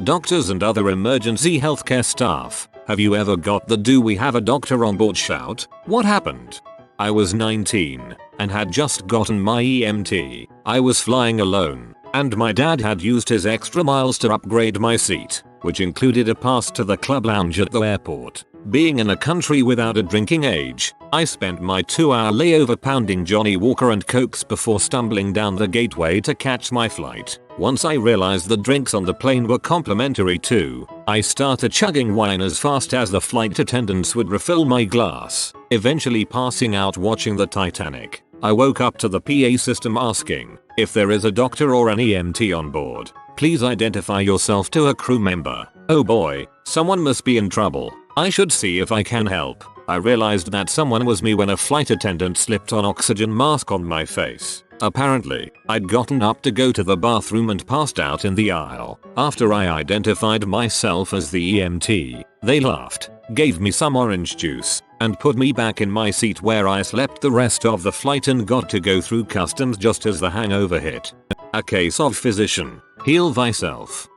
Doctors and other emergency healthcare staff, have you ever got the "do we have a doctor on board" shout? What happened? I was 19 and had just gotten my EMT. I was flying alone, and my dad had used his extra miles to upgrade my seat, which included a pass to the club lounge at the airport. Being in a country without a drinking age, I spent my 2-hour layover pounding Johnny Walker and Cokes before stumbling down the gateway to catch my flight. Once I realized the drinks on the plane were complimentary too, I started chugging wine as fast as the flight attendants would refill my glass, eventually passing out watching the Titanic. I woke up to the PA system asking, if there is a doctor or an EMT on board, please identify yourself to a crew member. Oh boy, someone must be in trouble. I should see if I can help. I realized that someone was me when a flight attendant slipped an oxygen mask on my face. Apparently, I'd gotten up to go to the bathroom and passed out in the aisle. After I identified myself as the EMT, they laughed, gave me some orange juice, and put me back in my seat where I slept the rest of the flight and got to go through customs just as the hangover hit. A case of physician, heal thyself.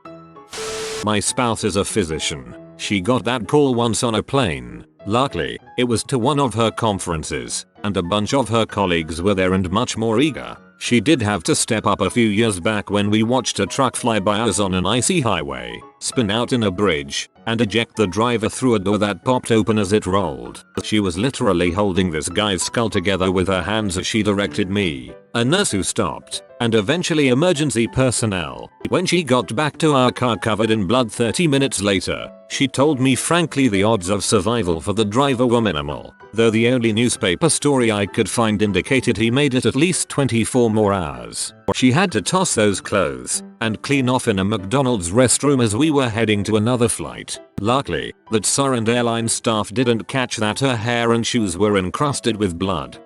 My spouse is a physician. She got that call once on a plane. Luckily, it was to one of her conferences, and a bunch of her colleagues were there and much more eager. She did have to step up a few years back when we watched a truck fly by us on an icy highway, spin out in a bridge, and eject the driver through a door that popped open as it rolled. She was literally holding this guy's skull together with her hands as she directed me, a nurse who stopped, and eventually emergency personnel. When she got back to our car covered in blood 30 minutes later, she told me frankly the odds of survival for the driver were minimal, though the only newspaper story I could find indicated he made it at least 24 more hours. She had to toss those clothes and clean off in a McDonald's restroom as we were heading to another flight. Luckily, that Surrend airline staff didn't catch that her hair and shoes were encrusted with blood.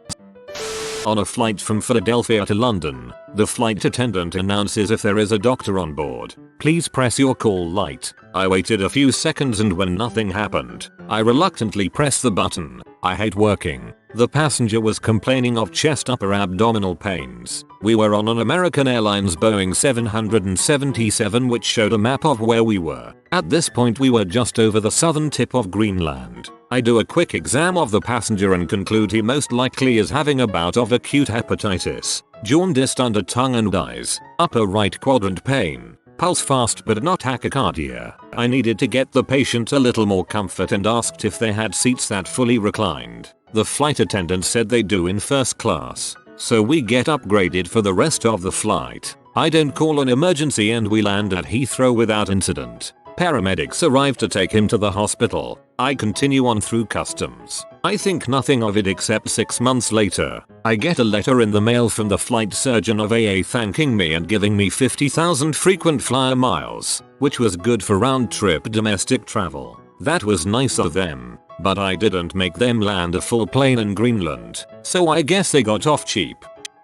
On a flight from Philadelphia to London, the flight attendant announces if there is a doctor on board, please press your call light. I waited a few seconds and when nothing happened, I reluctantly pressed the button. I hate working. The passenger was complaining of chest upper abdominal pains. We were on an American Airlines Boeing 777 which showed a map of where we were. At this point we were just over the southern tip of Greenland. I do a quick exam of the passenger and conclude he most likely is having a bout of acute hepatitis, jaundiced under tongue and eyes, upper right quadrant pain, pulse fast but not tachycardia. I needed to get the patient a little more comfort and asked if they had seats that fully reclined. The flight attendant said they do in first class, so we get upgraded for the rest of the flight. I don't call an emergency and we land at Heathrow without incident. Paramedics arrive to take him to the hospital. I continue on through customs. I think nothing of it except 6 months later, I get a letter in the mail from the flight surgeon of AA thanking me and giving me 50,000 frequent flyer miles, which was good for round-trip domestic travel. That was nice of them, but I didn't make them land a full plane in Greenland, so I guess they got off cheap.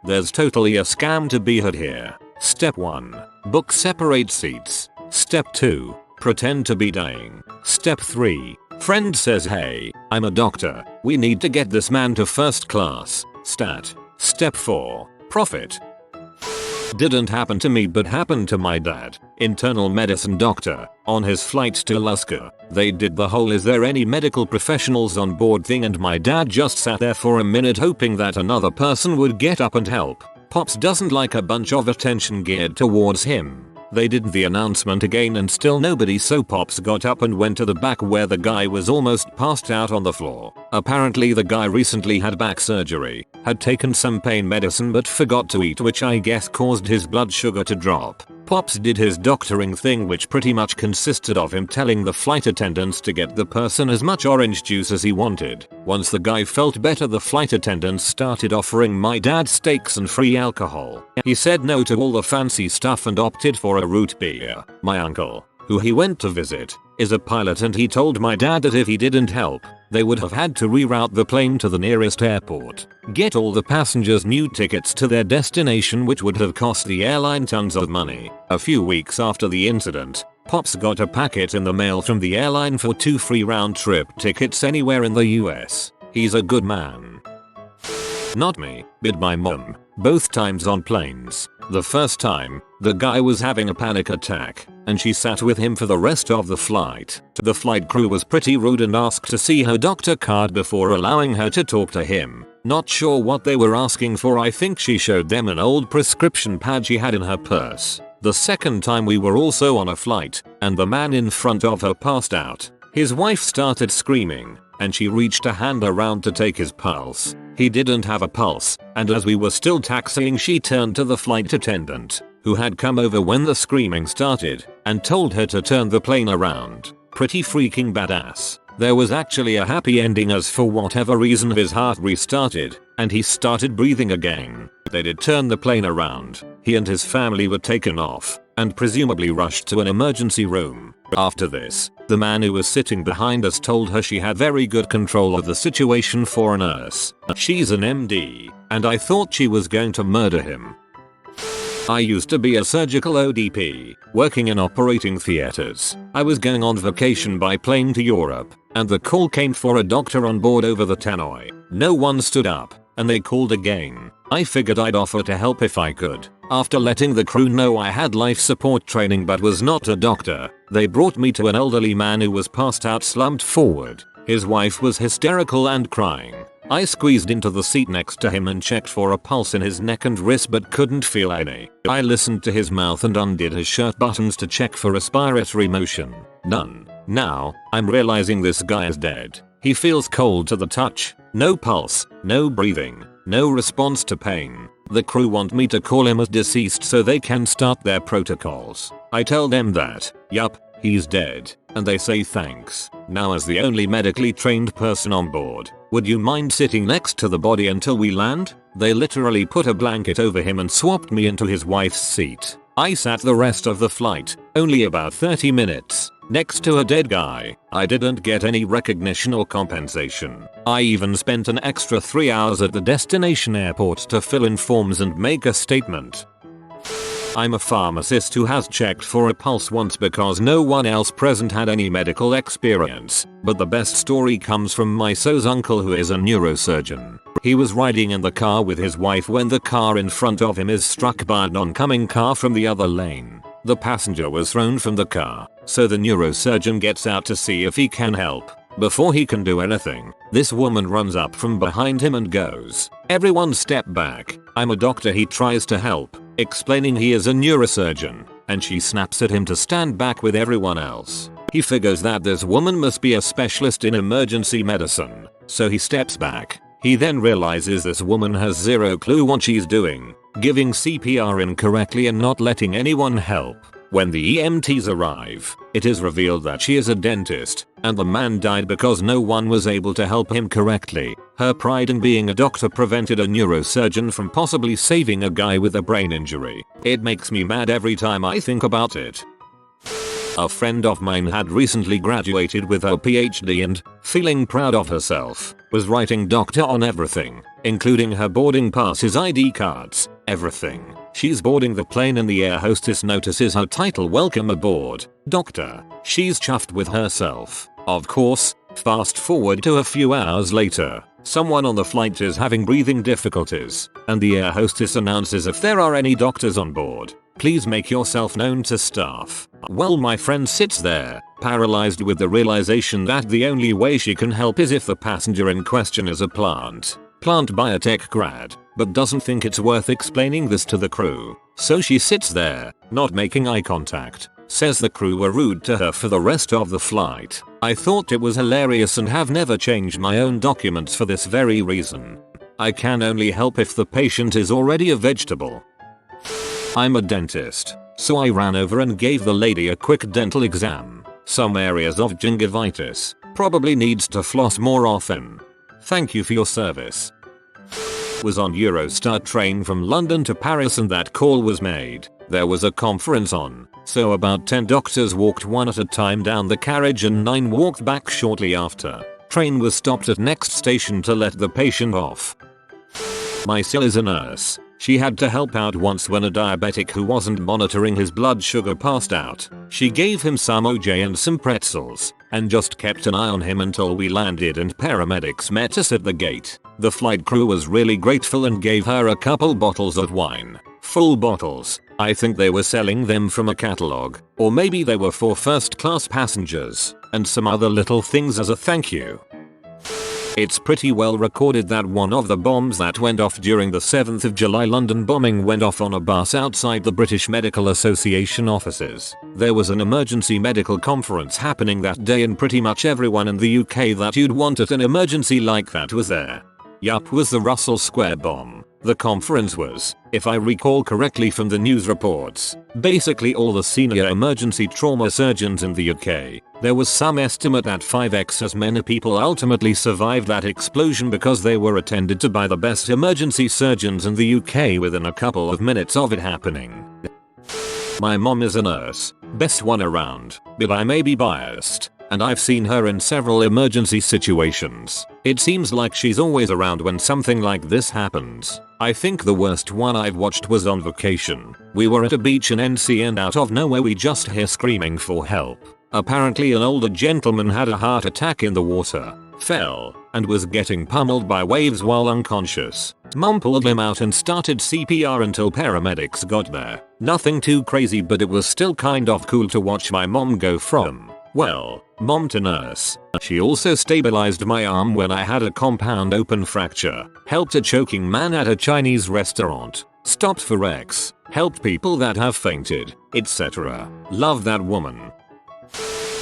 There's totally a scam to be had here. Step 1. Book separate seats. Step 2. Pretend to be dying. Step 3. Friend says hey, I'm a doctor, we need to get this man to first class. Stat. Step 4. Profit. Didn't happen to me but happened to my dad, internal medicine doctor, on his flight to Alaska. They did the whole is there any medical professionals on board thing and my dad just sat there for a minute hoping that another person would get up and help. Pops doesn't like a bunch of attention geared towards him. They did the announcement again and still nobody, so Pops got up and went to the back where the guy was almost passed out on the floor. Apparently the guy recently had back surgery, had taken some pain medicine but forgot to eat, which I guess caused his blood sugar to drop. Pops did his doctoring thing, which pretty much consisted of him telling the flight attendants to get the person as much orange juice as he wanted. Once the guy felt better, the flight attendants started offering my dad steaks and free alcohol. He said no to all the fancy stuff and opted for a root beer. My uncle, who he went to visit, is a pilot and he told my dad that if he didn't help, they would have had to reroute the plane to the nearest airport, get all the passengers new tickets to their destination, which would have cost the airline tons of money. A few weeks after the incident, Pops got a packet in the mail from the airline for 2 free round-trip tickets anywhere in the US. He's a good man. Not me, but my mum, both times on planes. The first time, the guy was having a panic attack, and she sat with him for the rest of the flight. The flight crew was pretty rude and asked to see her doctor card before allowing her to talk to him. Not sure what they were asking for. I think she showed them an old prescription pad she had in her purse. The second time we were also on a flight, and the man in front of her passed out. His wife started screaming, and she reached a hand around to take his pulse. He didn't have a pulse, and as we were still taxiing she turned to the flight attendant, who had come over when the screaming started, and told her to turn the plane around. Pretty freaking badass. There was actually a happy ending as for whatever reason his heart restarted, and he started breathing again. They did turn the plane around. He and his family were taken off, and presumably rushed to an emergency room. After this, the man who was sitting behind us told her she had very good control of the situation for a nurse. She's an MD, and I thought she was going to murder him. I used to be a surgical ODP, working in operating theaters. I was going on vacation by plane to Europe, and the call came for a doctor on board over the tannoy. No one stood up, and they called again. I figured I'd offer to help if I could. After letting the crew know I had life support training but was not a doctor, they brought me to an elderly man who was passed out slumped forward. His wife was hysterical and crying. I squeezed into the seat next to him and checked for a pulse in his neck and wrist but couldn't feel any. I listened to his mouth and undid his shirt buttons to check for respiratory motion. None. Now, I'm realizing this guy is dead. He feels cold to the touch. No pulse, no breathing, no response to pain. The crew want me to call him as deceased so they can start their protocols. I tell them that, yup, he's dead, and they say thanks. Now as the only medically trained person on board, would you mind sitting next to the body until we land? They literally put a blanket over him and swapped me into his wife's seat. I sat the rest of the flight, only about 30 minutes, next to a dead guy. I didn't get any recognition or compensation. I even spent an extra 3 hours at the destination airport to fill in forms and make a statement. I'm a pharmacist who has checked for a pulse once because no one else present had any medical experience, but the best story comes from my so's uncle who is a neurosurgeon. He was riding in the car with his wife when the car in front of him is struck by an oncoming car from the other lane. The passenger was thrown from the car, so the neurosurgeon gets out to see if he can help. Before he can do anything, this woman runs up from behind him and goes, "Everyone step back, I'm a doctor." He tries to help, explaining he is a neurosurgeon, and she snaps at him to stand back with everyone else. He figures that this woman must be a specialist in emergency medicine, so he steps back. He then realizes this woman has zero clue what she's doing, giving CPR incorrectly and not letting anyone help. When the EMTs arrive, it is revealed that she is a dentist, and the man died because no one was able to help him correctly. Her pride in being a doctor prevented a neurosurgeon from possibly saving a guy with a brain injury. It makes me mad every time I think about it. A friend of mine had recently graduated with her PhD and, feeling proud of herself, was writing doctor on everything, including her boarding passes, ID cards, everything. She's boarding the plane and the air hostess notices her title, "Welcome aboard, Doctor." She's chuffed with herself. Of course, fast forward to a few hours later, someone on the flight is having breathing difficulties, and the air hostess announces, "If there are any doctors on board, please make yourself known to staff." Well, my friend sits there, paralyzed with the realization that the only way she can help is if the passenger in question is a plant biotech grad, but doesn't think it's worth explaining this to the crew. So she sits there, not making eye contact, says the crew were rude to her for the rest of the flight. I thought it was hilarious and have never changed my own documents for this very reason. I can only help if the patient is already a vegetable. I'm a dentist, so I ran over and gave the lady a quick dental exam. Some areas of gingivitis, probably needs to floss more often. Thank you for your service. Was on Eurostar train from London to Paris and that call was made. There was a conference on, so about 10 doctors walked one at a time down the carriage and 9 walked back shortly after. Train was stopped at next station to let the patient off. My sil is a nurse. She had to help out once when a diabetic who wasn't monitoring his blood sugar passed out. She gave him some OJ and some pretzels, and just kept an eye on him until we landed and paramedics met us at the gate. The flight crew was really grateful and gave her a couple bottles of wine. Full bottles. I think they were selling them from a catalog, or maybe they were for first class passengers, and some other little things as a thank you. It's pretty well recorded that one of the bombs that went off during the 7th of July London bombing went off on a bus outside the British Medical Association offices. There was an emergency medical conference happening that day and pretty much everyone in the UK that you'd want at an emergency like that was there. Yup, was the Russell Square bomb. The conference was, if I recall correctly from the news reports, basically all the senior emergency trauma surgeons in the UK. There was some estimate that 5x as many people ultimately survived that explosion because they were attended to by the best emergency surgeons in the UK within a couple of minutes of it happening. My mom is a nurse, best one around, but I may be biased, and I've seen her in several emergency situations. It seems like she's always around when something like this happens. I think the worst one I've watched was on vacation. We were at a beach in NC and out of nowhere we just hear screaming for help. Apparently an older gentleman had a heart attack in the water, fell, and was getting pummeled by waves while unconscious. Mom pulled him out and started CPR until paramedics got there. Nothing too crazy, but it was still kind of cool to watch my mom go from, well, mom to nurse. She also stabilized my arm when I had a compound open fracture, helped a choking man at a Chinese restaurant, stopped for wrecks, helped people that have fainted, etc. Love that woman.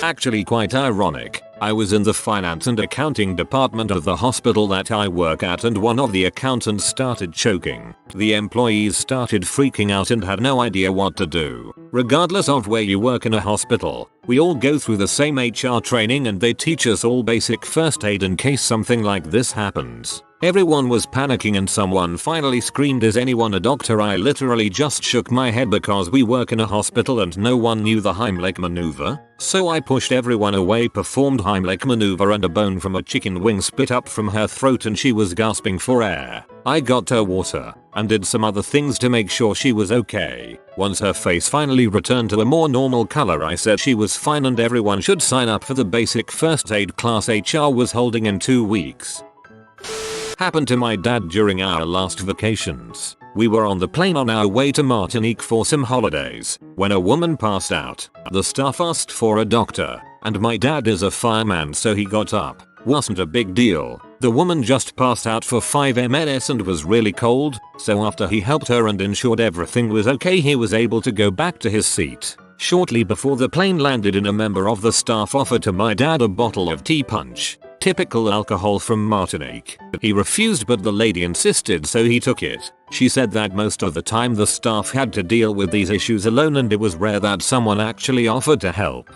Actually quite ironic, I was in the finance and accounting department of the hospital that I work at and one of the accountants started choking. The employees started freaking out and had no idea what to do. Regardless of where you work in a hospital, we all go through the same HR training and they teach us all basic first aid in case something like this happens. Everyone was panicking and someone finally screamed, "Is anyone a doctor?" I literally just shook my head because we work in a hospital and no one knew the Heimlich maneuver. So I pushed everyone away, performed Heimlich maneuver, and a bone from a chicken wing spit up from her throat and she was gasping for air. I got her water and did some other things to make sure she was okay. Once her face finally returned to a more normal color, I said she was fine and everyone should sign up for the basic first aid class HR was holding in 2 weeks. Happened to my dad during our last vacations. We were on the plane on our way to Martinique for some holidays when a woman passed out. The staff asked for a doctor, and my dad is a fireman so he got up. Wasn't a big deal. The woman just passed out for 5 minutes and was really cold, so after he helped her and ensured everything was okay, he was able to go back to his seat. Shortly before the plane landed, a member of the staff offered to my dad a bottle of tea punch, typical alcohol from Martinique. He refused, but the lady insisted, so he took it. She said that most of the time the staff had to deal with these issues alone and it was rare that someone actually offered to help.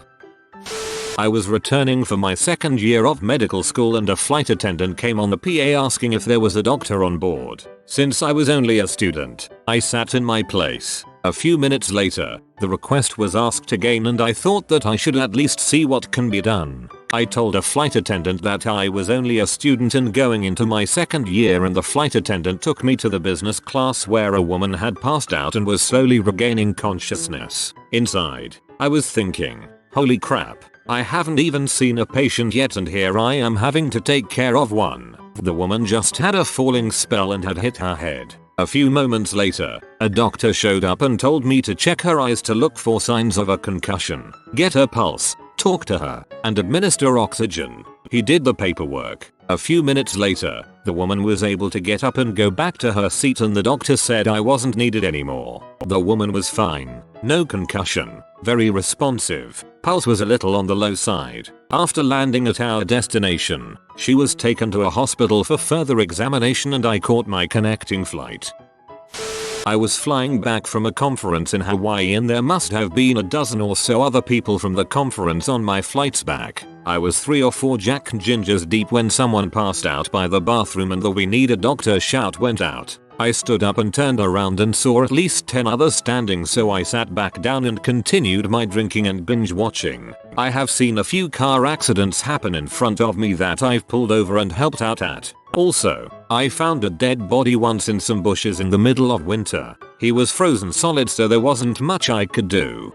I was returning for my second year of medical school and a flight attendant came on the PA asking if there was a doctor on board. Since I was only a student, I sat in my place. A few minutes later, the request was asked again and I thought that I should at least see what can be done. I told a flight attendant that I was only a student and going into my second year, and the flight attendant took me to the business class where a woman had passed out and was slowly regaining consciousness. Inside, I was thinking, holy crap, I haven't even seen a patient yet and here I am having to take care of one. The woman just had a falling spell and had hit her head. A few moments later, a doctor showed up and told me to check her eyes to look for signs of a concussion, get her pulse, talk to her, and administer oxygen. He did the paperwork. A few minutes later, the woman was able to get up and go back to her seat and the doctor said I wasn't needed anymore. The woman was fine. No concussion. Very responsive. Pulse was a little on the low side. After landing at our destination, she was taken to a hospital for further examination and I caught my connecting flight. I was flying back from a conference in Hawaii and there must have been a dozen or so other people from the conference on my flights back. I was 3 or 4 Jack Gingers deep when someone passed out by the bathroom and the "We need a doctor" shout went out. I stood up and turned around and saw at least 10 others standing, so I sat back down and continued my drinking and binge watching. I have seen a few car accidents happen in front of me that I've pulled over and helped out at. Also, I found a dead body once in some bushes in the middle of winter. He was frozen solid so there wasn't much I could do.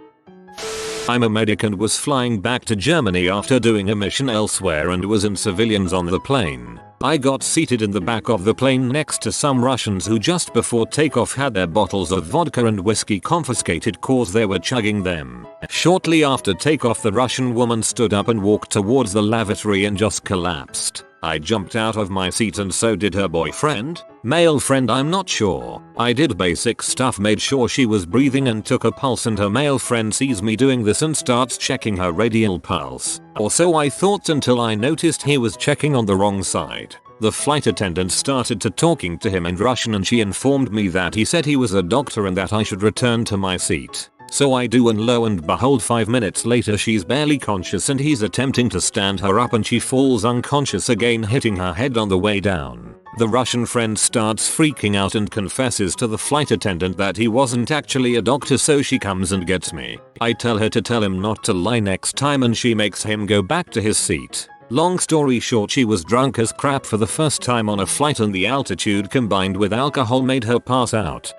I'm a medic and was flying back to Germany after doing a mission elsewhere and was in civilians on the plane. I got seated in the back of the plane next to some Russians who just before takeoff had their bottles of vodka and whiskey confiscated cause they were chugging them. Shortly after takeoff the Russian woman stood up and walked towards the lavatory and just collapsed. I jumped out of my seat and so did her boyfriend? Male friend, I'm not sure. I did basic stuff, made sure she was breathing and took a pulse, and her male friend sees me doing this and starts checking her radial pulse. Or so I thought until I noticed he was checking on the wrong side. The flight attendant started to talking to him in Russian and she informed me that he said he was a doctor and that I should return to my seat. So I do, and lo and behold 5 minutes later she's barely conscious and he's attempting to stand her up and she falls unconscious again, hitting her head on the way down. The Russian friend starts freaking out and confesses to the flight attendant that he wasn't actually a doctor, so she comes and gets me. I tell her to tell him not to lie next time and she makes him go back to his seat. Long story short, she was drunk as crap for the first time on a flight and the altitude combined with alcohol made her pass out.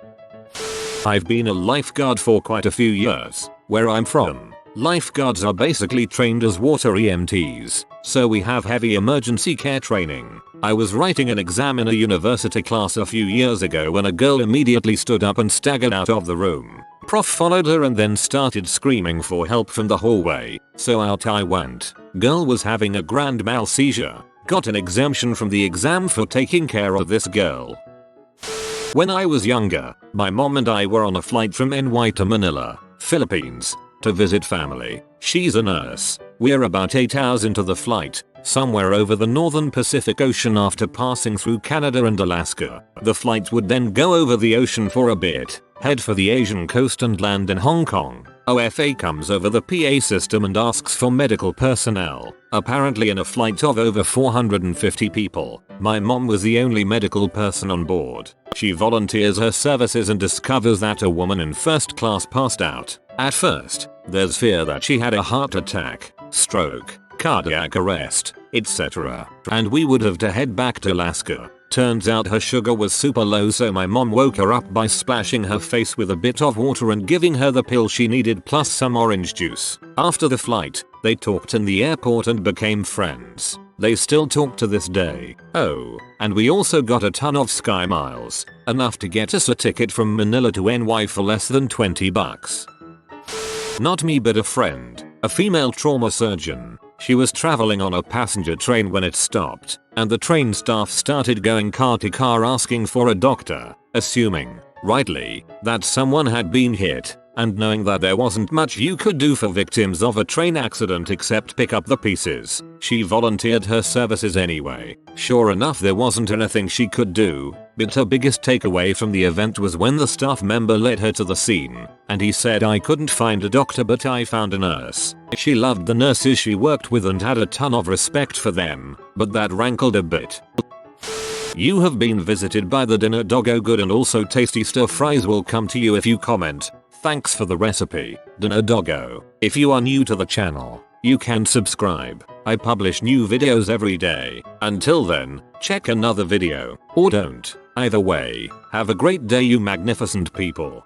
I've been a lifeguard for quite a few years. Where I'm from, lifeguards are basically trained as water EMTs, so we have heavy emergency care training. I was writing an exam in a university class a few years ago when a girl immediately stood up and staggered out of the room. Prof followed her and then started screaming for help from the hallway, so out I went. Girl was having a grand mal seizure. Got an exemption from the exam for taking care of this girl. When I was younger, my mom and I were on a flight from NY to Manila, Philippines, to visit family. She's a nurse. We're about 8 hours into the flight, somewhere over the northern Pacific Ocean after passing through Canada and Alaska. The flight would then go over the ocean for a bit, head for the Asian coast and land in Hong Kong. OFA comes over the PA system and asks for medical personnel. Apparently in a flight of over 450 people, my mom was the only medical person on board. She volunteers her services and discovers that a woman in first class passed out. At first, there's fear that she had a heart attack, stroke, cardiac arrest, etc. And we would have to head back to Alaska. Turns out her sugar was super low, so my mom woke her up by splashing her face with a bit of water and giving her the pill she needed plus some orange juice. After the flight, they talked in the airport and became friends. They still talk to this day. Oh, and we also got a ton of Sky Miles, enough to get us a ticket from Manila to NY for less than 20 bucks. Not me but a friend, a female trauma surgeon. She was traveling on a passenger train when it stopped, and the train staff started going car to car asking for a doctor, assuming, rightly, that someone had been hit, and knowing that there wasn't much you could do for victims of a train accident except pick up the pieces. She volunteered her services anyway. Sure enough, there wasn't anything she could do, but her biggest takeaway from the event was when the staff member led her to the scene, and he said, "I couldn't find a doctor but I found a nurse." She loved the nurses she worked with and had a ton of respect for them, but that rankled a bit. You have been visited by the dinner doggo. Good and also tasty stir fries will come to you if you comment. Thanks for the recipe, dinner doggo. If you are new to the channel, you can subscribe. I publish new videos every day. Until then, check another video, or don't. Either way, have a great day you magnificent people.